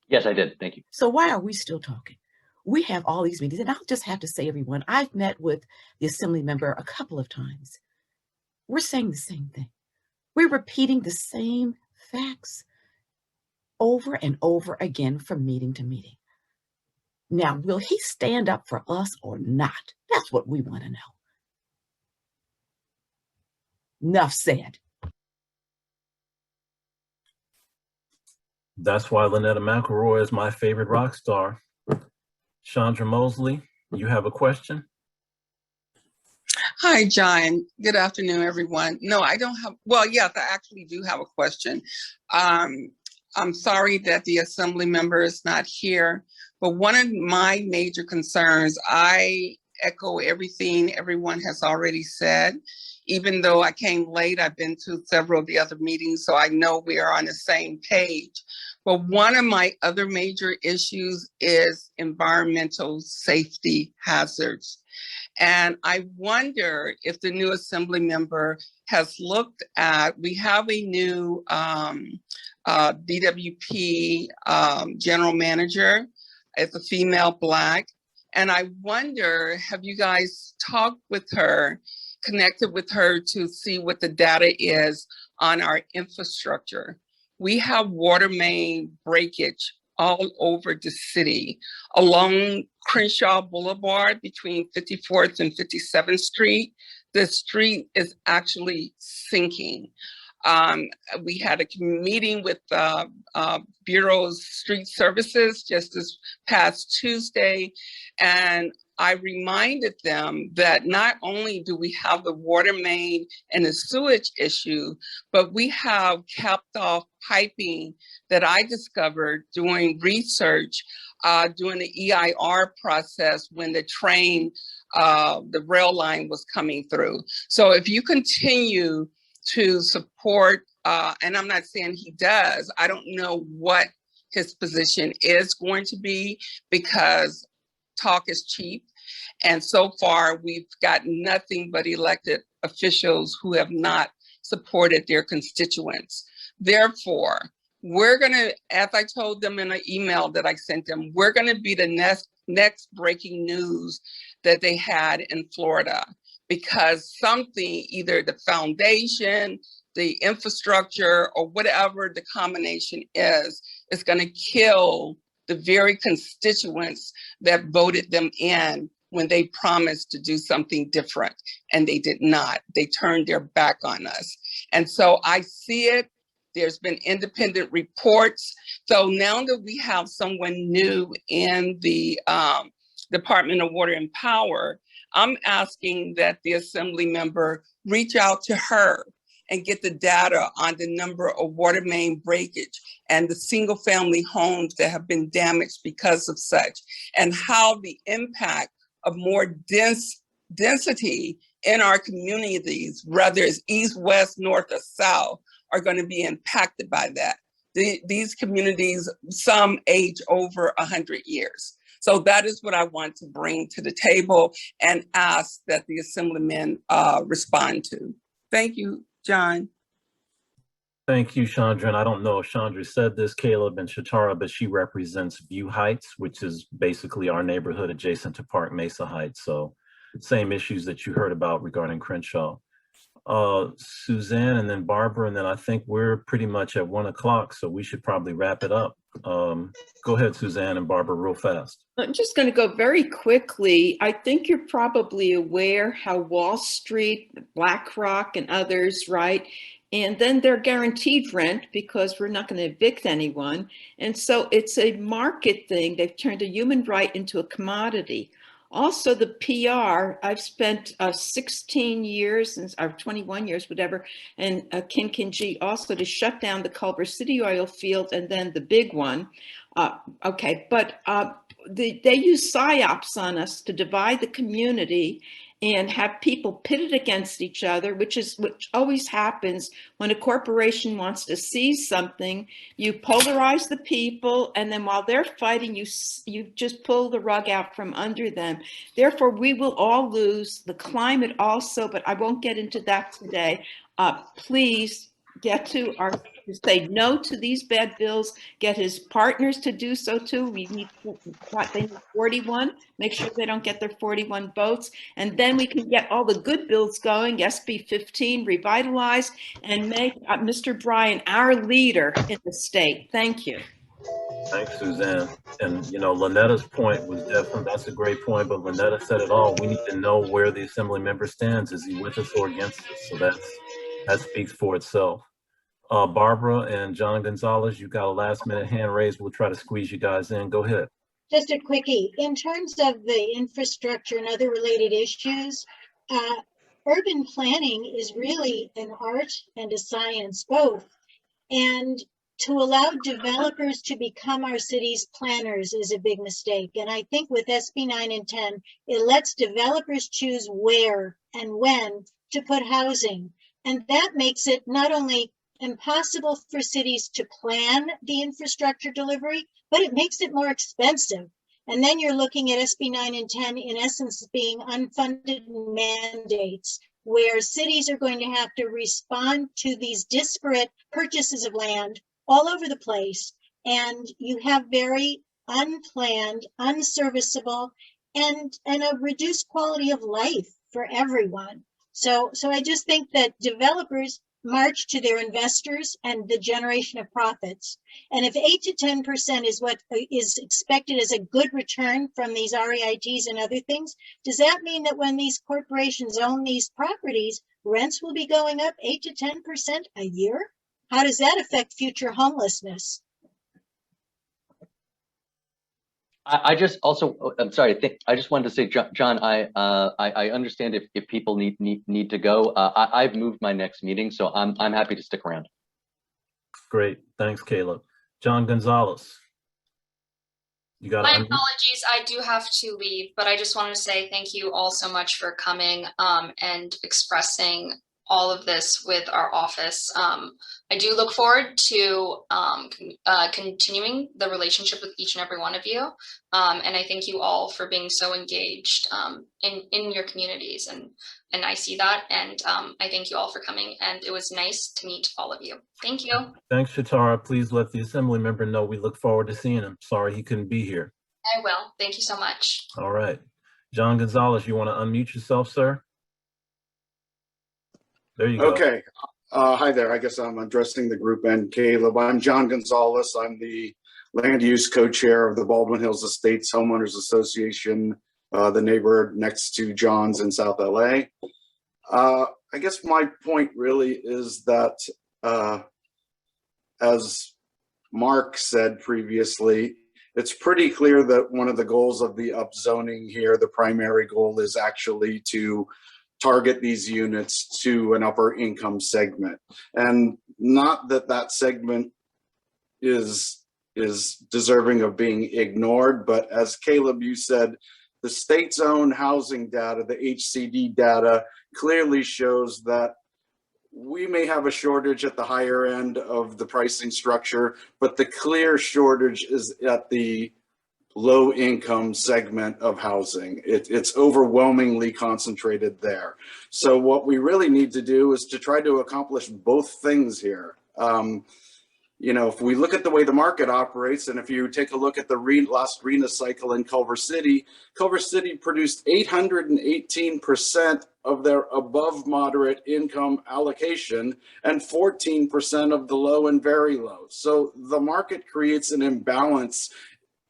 Yes, I did. Thank you.
So why are we still talking? We have all these meetings, and I'll just have to say, everyone, I've met with the Assembly member a couple of times. We're saying the same thing. We're repeating the same facts over and over again from meeting to meeting. Now, will he stand up for us or not? That's what we want to know. Enough said.
That's why Lynetta McElroy is my favorite rock star. Chandra Mosley, you have a question?
Hi, John. Good afternoon, everyone. No, I don't have, well, yes, I actually do have a question. I'm sorry that the Assembly member is not here, but one of my major concerns, I echo everything everyone has already said. Even though I came late, I've been to several of the other meetings, so I know we are on the same page. But one of my other major issues is environmental safety hazards. And I wonder if the new Assembly member has looked at, we have a new DWP general manager. It's a female Black. And I wonder, have you guys talked with her, connected with her to see what the data is on our infrastructure? We have water main breakage all over the city, along Crenshaw Boulevard between 54th and 57th Street. The street is actually sinking. We had a meeting with Bureau's Street Services just this past Tuesday, and I reminded them that not only do we have the water main and the sewage issue, but we have capped off piping that I discovered doing research during the EIR process when the train, the rail line was coming through. So if you continue to support, and I'm not saying he does, I don't know what his position is going to be, because talk is cheap. And so far, we've got nothing but elected officials who have not supported their constituents. Therefore, we're gonna, as I told them in an email that I sent them, we're gonna be the next breaking news that they had in Florida, because something, either the foundation, the infrastructure, or whatever the combination is gonna kill the very constituents that voted them in when they promised to do something different, and they did not. They turned their back on us. And so I see it. There's been independent reports. So now that we have someone new in the Department of Water and Power, I'm asking that the Assembly member reach out to her and get the data on the number of water main breakage and the single family homes that have been damaged because of such, and how the impact of more density in our communities, whether it's east, west, north, or south, are going to be impacted by that. These communities, some age over 100 years. So that is what I want to bring to the table and ask that the Assemblymen respond to. Thank you, John.
Thank you, Chandra. And I don't know if Chandra said this, Caleb and Shatara, but she represents View Heights, which is basically our neighborhood adjacent to Park Mesa Heights. So same issues that you heard about regarding Crenshaw. Suzanne and then Barbara, and then I think we're pretty much at 1 o'clock, so we should probably wrap it up. Go ahead, Suzanne and Barbara, real fast.
I'm just going to go very quickly. I think you're probably aware how Wall Street, BlackRock, and others, right? And then they're guaranteed rent because we're not going to evict anyone. And so it's a market thing. They've turned a human right into a commodity. Also, the PR, I've spent 16 years, or 21 years, whatever, and Kinkinjee also to shut down the Culver City oil field and then the big one. They use PSYOPs on us to divide the community and have people pitted against each other, which always happens when a corporation wants to seize something. You polarize the people, and then while they're fighting, you just pull the rug out from under them. Therefore, we will all lose, the climate also, but I won't get into that today. Please say no to these bad bills, get his partners to do so too. They need 41, make sure they don't get their 41 votes, and then we can get all the good bills going, SB 15 revitalized, and make Mr. Bryan our leader in the state. Thank you.
Thanks, Suzanne. And you know, Lynetta's point was definitely, that's a great point, but Lynetta said it all. We need to know where the Assembly member stands. Is he with us or against us? So that speaks for itself. Barbara and John Gonzalez, you got a last minute hand raised. We'll try to squeeze you guys in. Go ahead.
Just a quickie. In terms of the infrastructure and other related issues, urban planning is really an art and a science both. And to allow developers to become our city's planners is a big mistake. And I think with SB 9 and 10, it lets developers choose where and when to put housing. And that makes it not only impossible for cities to plan the infrastructure delivery, but it makes it more expensive. And then you're looking at SB 9 and 10 in essence being unfunded mandates, where cities are going to have to respond to these disparate purchases of land all over the place. And you have very unplanned, unserviceable, and a reduced quality of life for everyone. So I just think that developers march to their investors and the generation of profits. And if 8 to 10% is what is expected as a good return from these REITs and other things, does that mean that when these corporations own these properties, rents will be going up 8 to 10% a year? How does that affect future homelessness?
I just also, I'm sorry, I just wanted to say, John, I understand if people need to go. I've moved my next meeting, so I'm happy to stick around.
Great, thanks, Caleb. John Gonzalez. You got
my apologies, I do have to leave, but I just wanted to say thank you all so much for coming and expressing all of this with our office. I do look forward to continuing the relationship with each and every one of you. And I thank you all for being so engaged in your communities. And I see that. And I thank you all for coming. And it was nice to meet all of you. Thank you.
Thanks, Shatara. Please let the Assembly member know we look forward to seeing him. Sorry he couldn't be here.
I will. Thank you so much.
All right. John Gonzalez, you want to unmute yourself, sir? There you go.
Okay. Hi there. I guess I'm addressing the group and Caleb. I'm John Gonzalez. I'm the land use co-chair of the Baldwin Hills Estates Homeowners Association, the neighborhood next to John's in South LA. I guess my point really is that, as Mark said previously, it's pretty clear that one of the goals of the upzoning here, the primary goal, is actually to target these units to an upper income segment. And not that that segment is deserving of being ignored, but as Caleb, you said, the state's own housing data, the HCD data, clearly shows that we may have a shortage at the higher end of the pricing structure, but the clear shortage is at the low income segment of housing. It's overwhelmingly concentrated there. So what we really need to do is to try to accomplish both things here. You know, if we look at the way the market operates, and if you take a look at the last RENA cycle in Culver City produced 818% of their above moderate income allocation and 14% of the low and very low. So the market creates an imbalance,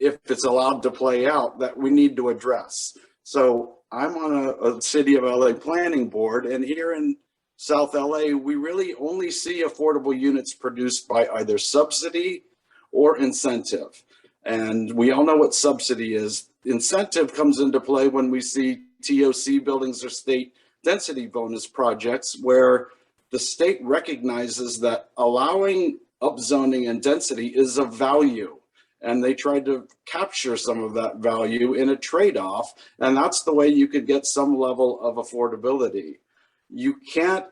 if it's allowed to play out, that we need to address. So I'm on a City of LA planning board, and here in South LA, we really only see affordable units produced by either subsidy or incentive. And we all know what subsidy is. Incentive comes into play when we see TOC buildings or state density bonus projects, where the state recognizes that allowing upzoning and density is of value. And they tried to capture some of that value in a trade-off. And that's the way you could get some level of affordability. You can't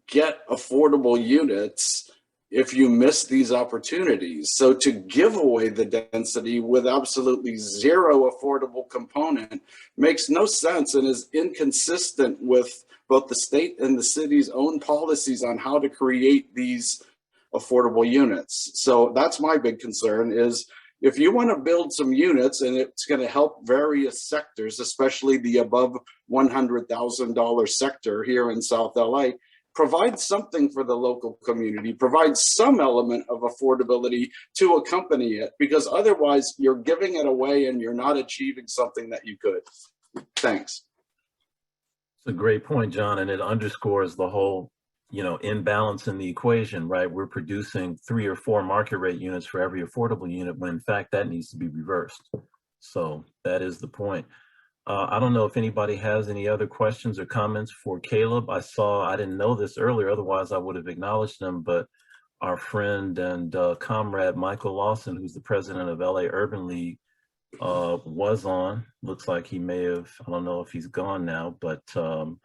get affordable units if you miss these opportunities. So to give away the density with absolutely zero affordable component makes no sense and is inconsistent with both the state and the city's own policies on how to create these affordable units. So that's my big concern, is if you want to build some units and it's going to help various sectors, especially the above $100,000 sector here in South LA, provide something for the local community, provide some element of affordability to accompany it, because otherwise you're giving it away and you're not achieving something that you could. Thanks.
It's a great point, John, and it underscores the whole, you know, imbalance in the equation, right? We're producing 3 or 4 market rate units for every affordable unit, when in fact that needs to be reversed. So that is the point. I don't know if anybody has any other questions or comments for Caleb. I didn't know this earlier, otherwise I would have acknowledged him, but our friend and comrade Michael Lawson, who's the president of LA Urban League, was on. Looks like he may have, I don't know if he's gone now, but I'm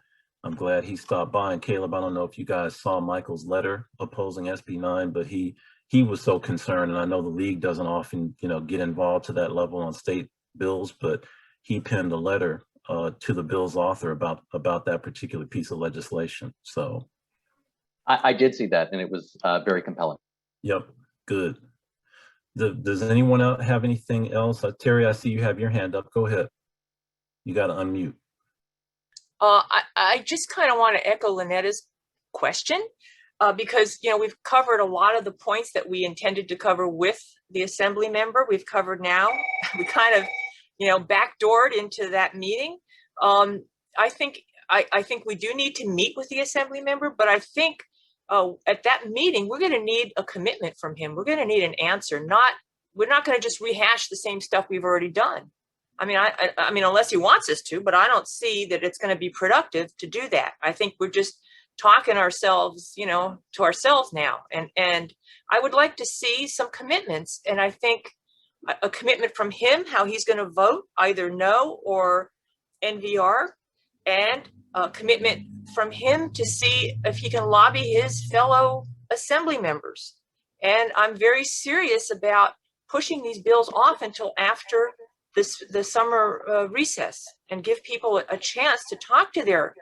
glad he stopped by. And Caleb, I don't know if you guys saw Michael's letter opposing SB 9, but he was so concerned, and I know the league doesn't often, you know, get involved to that level on state bills, but he penned a letter to the bill's author about that particular piece of legislation. So
I did see that, and it was very compelling.
Yep, good. Does anyone else have anything else? Terry, I see you have your hand up. Go ahead. You got to unmute.
I just kind of want to echo Lynetta's question, because, you know, we've covered a lot of the points that we intended to cover with the Assembly member. We've covered now. We kind of, you know, backdoored into that meeting. I think we do need to meet with the Assembly member, but I think at that meeting, we're going to need a commitment from him. We're going to need an answer. We're not going to just rehash the same stuff we've already done. I mean, unless he wants us to, but I don't see that it's going to be productive to do that. I think we're just talking ourselves, you know, to ourselves now. And I would like to see some commitments. And I think a commitment from him, how he's going to vote, either no or NVR, and a commitment from him to see if he can lobby his fellow assembly members. And I'm very serious about pushing these bills off until after the summer recess, and give people a chance to talk to their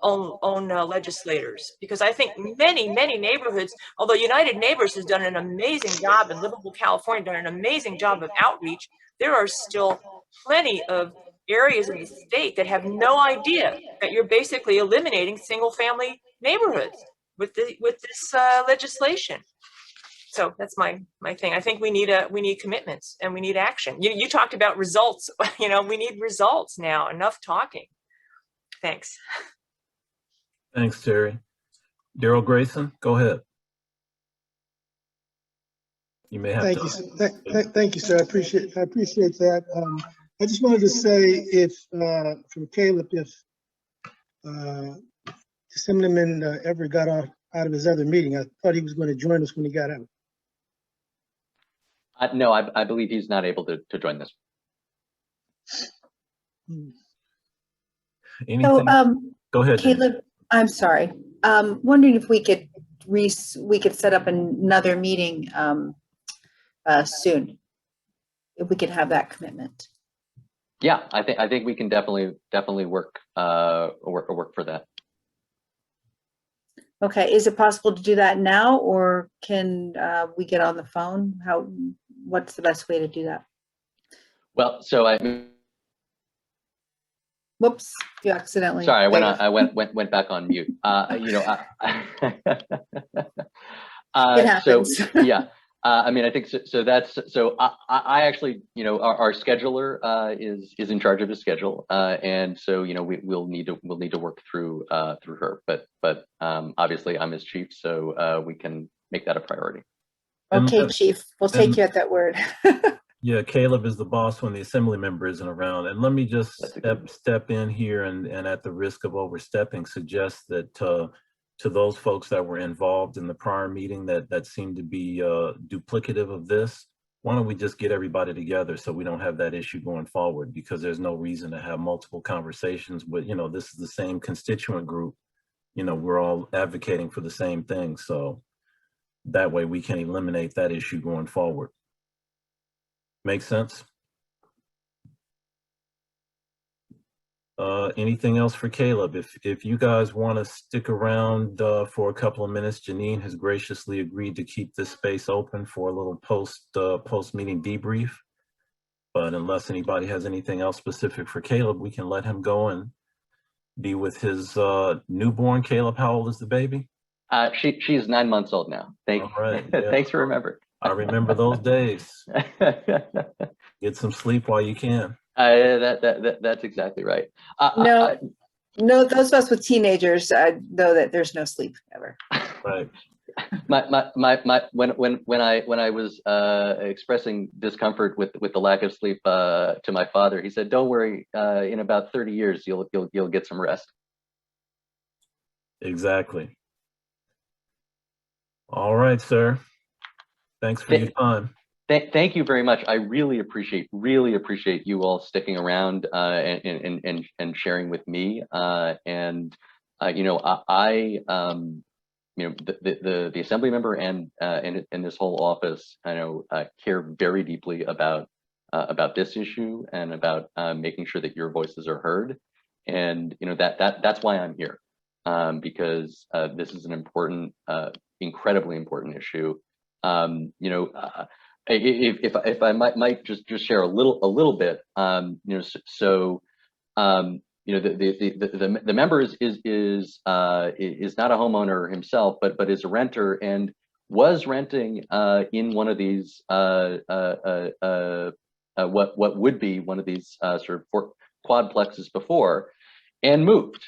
own legislators, because I think many neighborhoods, although United Neighbors has done an amazing job, and Livable California done an amazing job of outreach, there are still plenty of areas in the state that have no idea that you're basically eliminating single family neighborhoods with this legislation. So that's my thing. I think we need commitments, and we need action. You talked about results. You know, we need results now. Enough talking. Thanks.
Thanks, Terry. Daryl Grayson, go ahead. You may have
Thank
to.
you, thank you, sir. I appreciate that. I just wanted to say, if from Caleb, if Assemblyman ever got out of his other meeting, I thought he was going to join us when he got out.
No, I believe he's not able to join this.
Anything?
So,
Go ahead,
Caleb, I'm sorry. Wondering if we could set up another meeting soon, if we could have that commitment.
Yeah, I think we can definitely work for that.
Okay, is it possible to do that now, or can we get on the phone? What's the best way to do that?
Well, so
Whoops, you accidentally.
sorry, I went back on mute. You know,
It happens.
So yeah. I mean, I think so. I actually, you know, our scheduler is in charge of his schedule, and so you know we'll need to work through her. But obviously I'm his chief, so we can make that a priority.
Okay, Chief, we'll take you at that word.
Yeah, Caleb is the boss when the assembly member isn't around. And let me just step in here and at the risk of overstepping, suggest that to those folks that were involved in the prior meeting that seemed to be duplicative of this, why don't we just get everybody together so we don't have that issue going forward, because there's no reason to have multiple conversations with, you know, this is the same constituent group, you know, we're all advocating for the same thing. So that way we can eliminate that issue going forward. Make sense? Anything else for Caleb? If you guys want to stick around for a couple of minutes, Janine has graciously agreed to keep this space open for a little post meeting debrief. But unless anybody has anything else specific for Caleb, we can let him go and be with his newborn. Caleb, how old is the baby?
She's 9 months old now.
Right, yeah.
Thanks for remembering.
I remember those days. Get some sleep while you can.
That's exactly right.
No, those of us with teenagers know that there's no sleep ever.
Right.
When I was expressing discomfort with the lack of sleep to my father, he said, "Don't worry. In about 30 years, you'll get some rest."
Exactly. All right, sir. Thanks for your time.
Thank you very much. I really appreciate you all sticking around and sharing with me. And you know, you know, the assembly member and this whole office, I know, care very deeply about this issue and about making sure that your voices are heard. And you know that's why I'm here, because this is an important, incredibly important issue. You know, if I might just share a little bit, you know, so you know, the member is not a homeowner himself, but is a renter and was renting in one of these what would be one of these sort of quadplexes before, and moved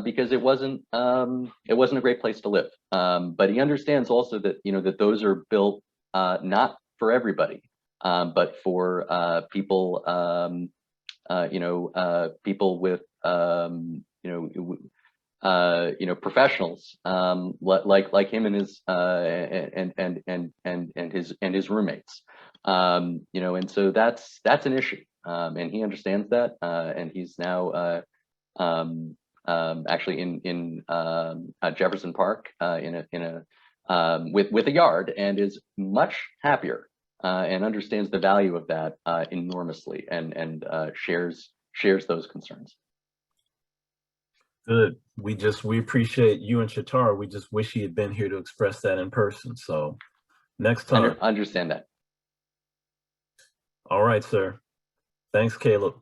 because it wasn't a great place to live. But he understands also that, you know, that those are built not for everybody, but for people, you know, people with, you know, professionals like him and his roommates, you know, and so that's an issue, and he understands that, and he's now actually in Jefferson Park with a yard, and is much happier and understands the value of that enormously, and shares those concerns.
Good. We appreciate you and Shatara. We just wish he had been here to express that in person. So next time.
Understand that.
All right, sir. Thanks, Caleb.